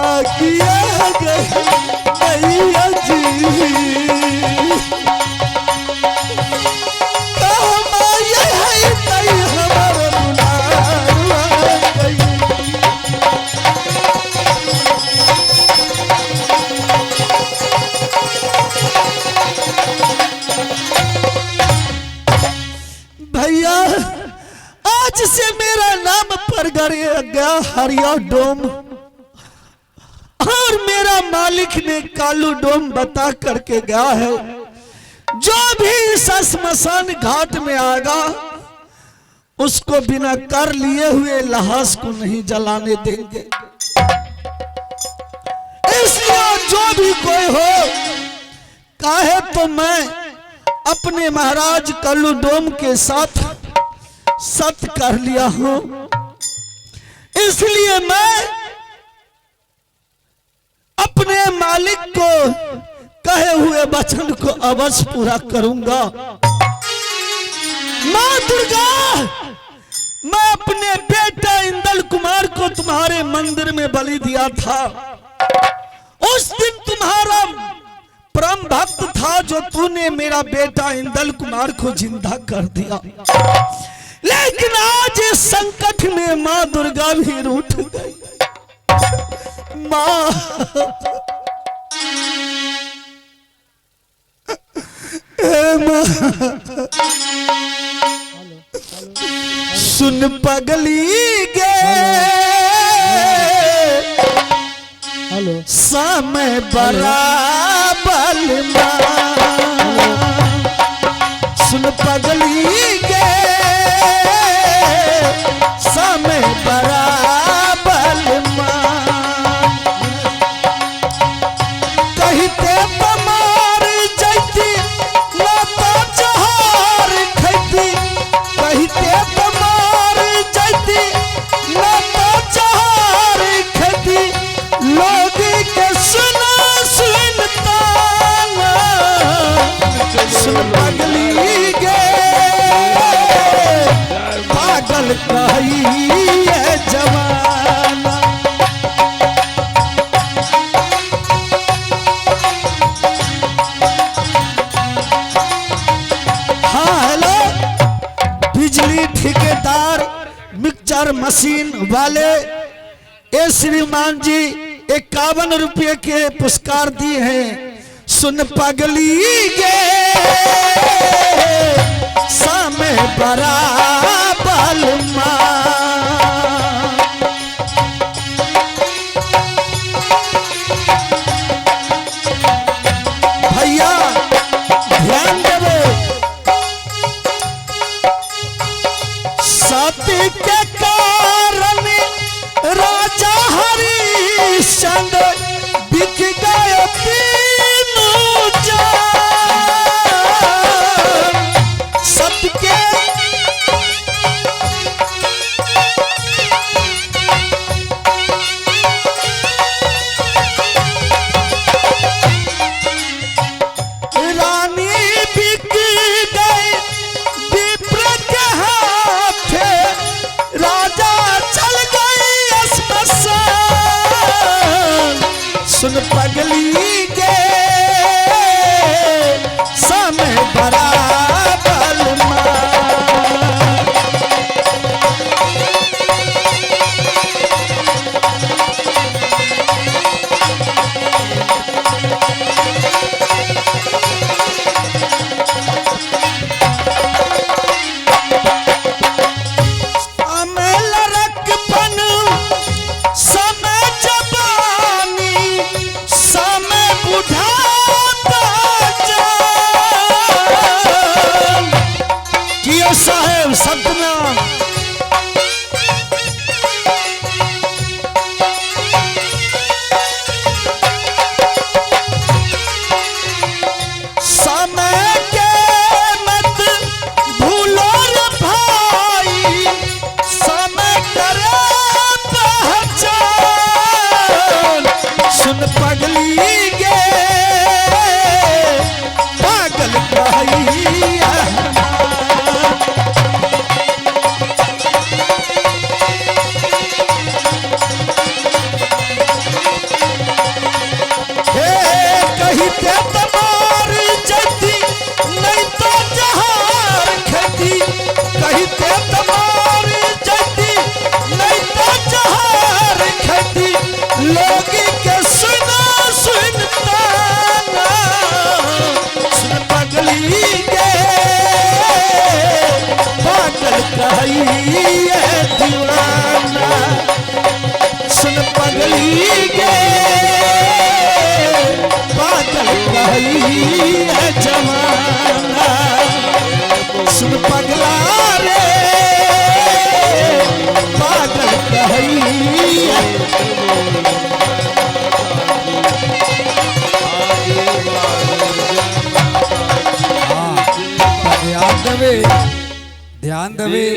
आगिया मैया जी माया है तई हमार भैया आज से मेरा नाम पर गया हरिया डोम और मेरा मालिक ने कालू डोम बता करके गया है जो भी इस श्मशान घाट में आएगा उसको बिना कर लिए हुए लाश को नहीं जलाने देंगे। इसलिए जो भी कोई हो काहे तो मैं अपने महाराज कालू डोम के साथ सत्य कर लिया हूं, इसलिए मैं अपने मालिक को कहे हुए वचन को अवश्य पूरा करूंगा। मां दुर्गा, मैं अपने बेटा इंदल कुमार को तुम्हारे मंदिर में बलि दिया था। उस दिन तुम्हारा परम भक्त था जो तूने मेरा बेटा इंदल कुमार को जिंदा कर दिया, लेकिन आज इस संकट में मां दुर्गा भी रूठ गई। मां सुन पगली गे समय बराबर सुन पगली गे समय बराबर कहते बमार जैती ना तो जहार खैती, कहते बमार जैती ना तो जहार खैती, लोग के सुना सुनता सुन पगली गे पागल कही है जवाना। हाँ हेलो, बिजली ठेकेदार मिक्सचर मशीन वाले ए श्रीमान जी 51 रुपये के पुरस्कार दिए हैं। सुन पगली गे समय बराबर भैया ध्यान देवे, सत्य के कारण राजा हरिश्चंद्र बिक गए तीनों जान। सत्य के रानी बिक गई विप्र के हाथे, राजा चल गई श्मशान। सुन पगली गे समय बराबर साहेब सतनाम। समय के मत भूलो रे भाई, समय करे पहचान। सुन पगली गे पागल कही सुन पगली के पागल कही है जमाना, सुन पगला रे पागल कही है। ध्यान देवे, ध्यान देवे।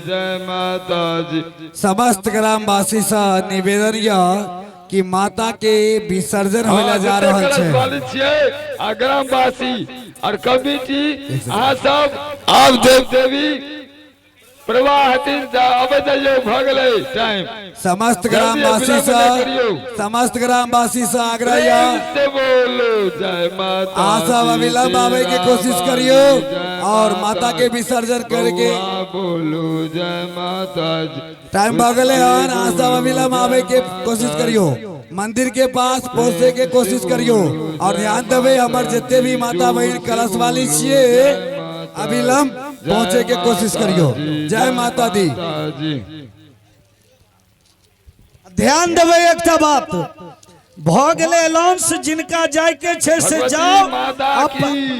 जय माता जी। समस्त ग्रामवासी से निवेदन यह कि माता के विसर्जन होने जा रहा है। ग्रामवासी और कमिटी अहाँ सब आप देव देवी प्रवाह टाइम समस्त ग्रामवासी से आग्रह से बोलो जय माता। आप सब अविलंब आवे की कोशिश करियो और माता के विसर्जन करके बोलो जय माता जी। टाइम भगले हन, आप सब अविलंब आवे के कोशिश करियो, मंदिर के पास पहुंचे के कोशिश करियो और ध्यान देवे हमारे जितने भी माता बहन कलश वाली छिए अविलंब पहुंचे के कोशिश करियो। जय माता दी। ध्यान देवे एक बात भगले लॉन्स जिनका जाय के छे से जाओ।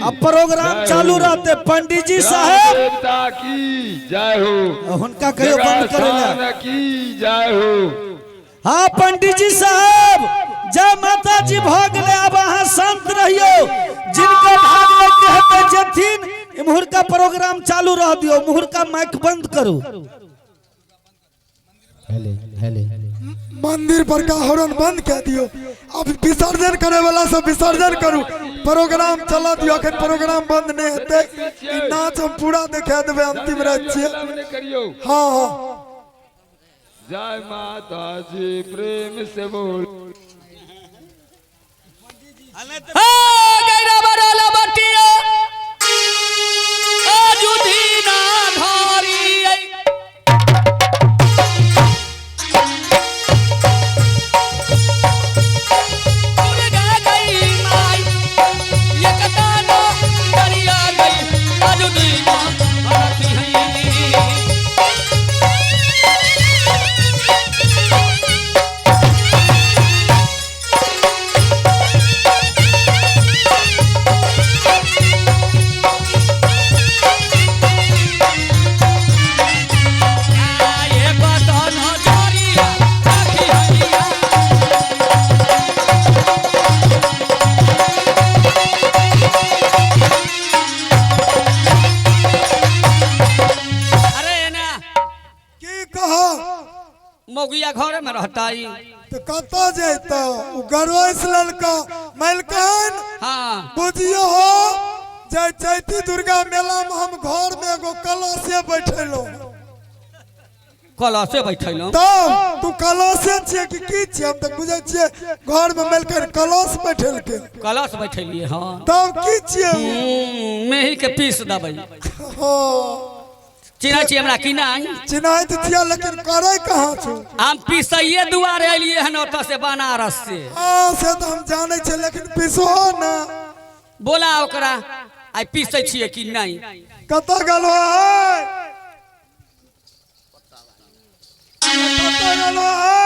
अब प्रोग्राम चालू रहते पंडित जी साहब की जय हो, उनका कहियो बंद करेला की जय हो। हाँ पंडित जी साहब जय माता जी भगले अब अहाँ शांत रहियो। जिनका भाग के हते जथिन मुहूर्त का प्रोग्राम चालू रह दियो, मुहूर्त का माइक बंद करो। मंदिर पर का हॉर्न बंद कर दियो। अब विसर्जन करे वाला सब विसर्जन करू, प्रोग्राम चला दियो। अखन प्रोग्राम बंद नहीं होते, नाच हम पूरा दिखा देवे अंतिम रात छिए। हाँ हाँ जय माता जी प्रेम से बोल। मौगिया घर में रहता तो कता जेता गरवाइस ललका मलकन। हाँ बुझियो हो जय चैती दुर्गा मेला में हम घर में एगो कलश बैठेलो। कलश बैठेलो तब तू कलश छे की छे? हम तक बुझे छे घर में मलकन कलश बैठेल के। कलश बैठेलिए हाँ। तब की छे? मेही के पीस दबै। हां चिन्हा छी हमरा कि नहीं? चिन्हाई तो छिया लेकिन करे कहां छु? हम पीसइए दुआरे एलिए हन ओत से बनारस से। हां से तो हम जाने छे लेकिन पीसो ना। बोला ओकरा आई पीसै छिए कि नहीं? कत गलो है? कत गलो है?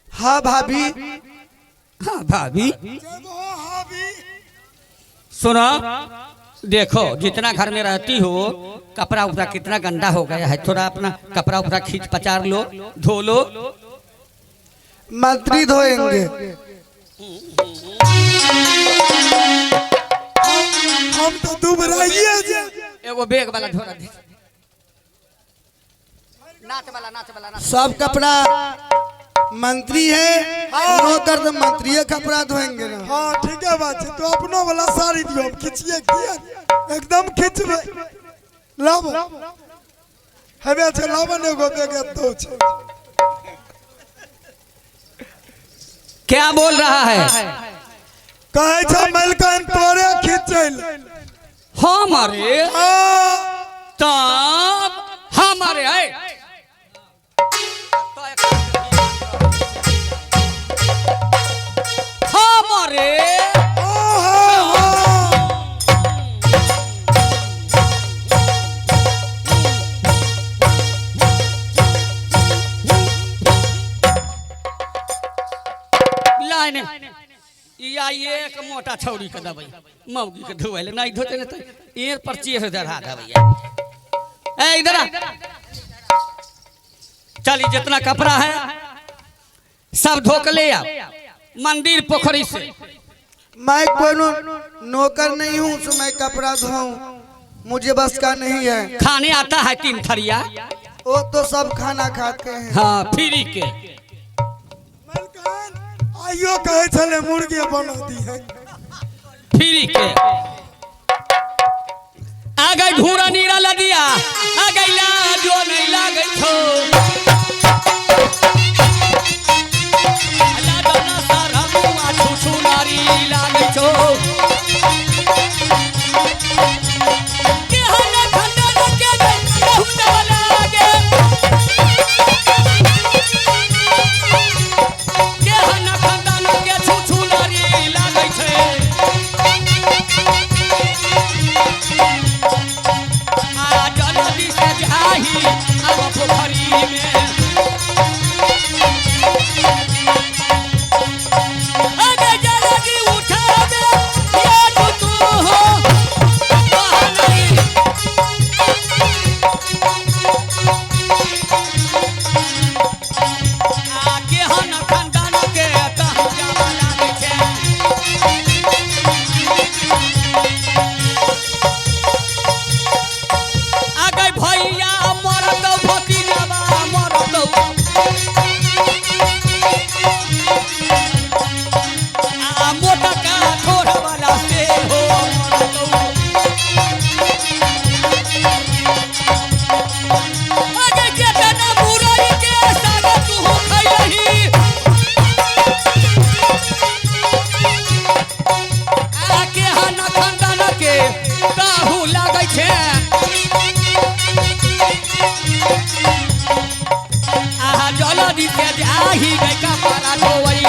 हाँ भाभी, हाँ भाभी सुनो देखो जितना घर में रहती हो कपड़ा उपड़ा कितना गंदा हो गया है, थोड़ा अपना कपड़ा उपड़ा खींच पचार लो, धो लो। मंत्री धोएंगे। हम तो दुबराइए जे एगो बैग वाला धोरा दे। नाच वाला सब कपड़ा मंत्री है, नौकर तो मंत्री कपड़ा धोएंगे ना। हाँ ठीक है बात है। तो अपनों वाला साड़ी दियो, हम खींचिए किया एकदम खींचबे। लाभ हमें अच्छा लाभ नहीं गो बेगे तो छे। क्या बोल रहा है? कहे छ मलकन तोरे हमारे हाँ, तब हमारे है हमारे हाँ, हाँ। लाइन या एक मोटा छौरी के दबाई मौगी के धोले नहीं धोते नहीं तो एर पर 6000 दबाई ए इधर आ चली जितना कपड़ा है सब धो के ले आओ मंदिर पोखरी से। मैं कोई नौकर नहीं हूँ तो मैं कपड़ा धोऊं, मुझे बस का नहीं है। खाने आता है 3 थरिया वो तो सब खाना खाते हैं। हाँ फ्री के आइयो कहे चले मुर्गी बना दी है फ्री के आ गई ढूरा नीरा लदिया आ गई ला जो नहीं लागे छो अल्लाह दाना सारा मुआ छुछु नारी लागे छो के हन खंडन के बहुत लागे के हन खंडन के छुछु नारी लागे छे आ जल्दी से जाही अब पोखरी में अगे जल्दी उठा दे ये तू हो नहीं आगे हन खंडन के कहूँ जावा लागे छे आ गई भैया मरद भतीजावा मरद आ मोटा का थोड़ा वाला से हो मरद आगे केतना मुरई के साग तू खइलही आके हन खंडन के काहू लागै छे आहा जल्दी से जाही गई कपड़ा धोवई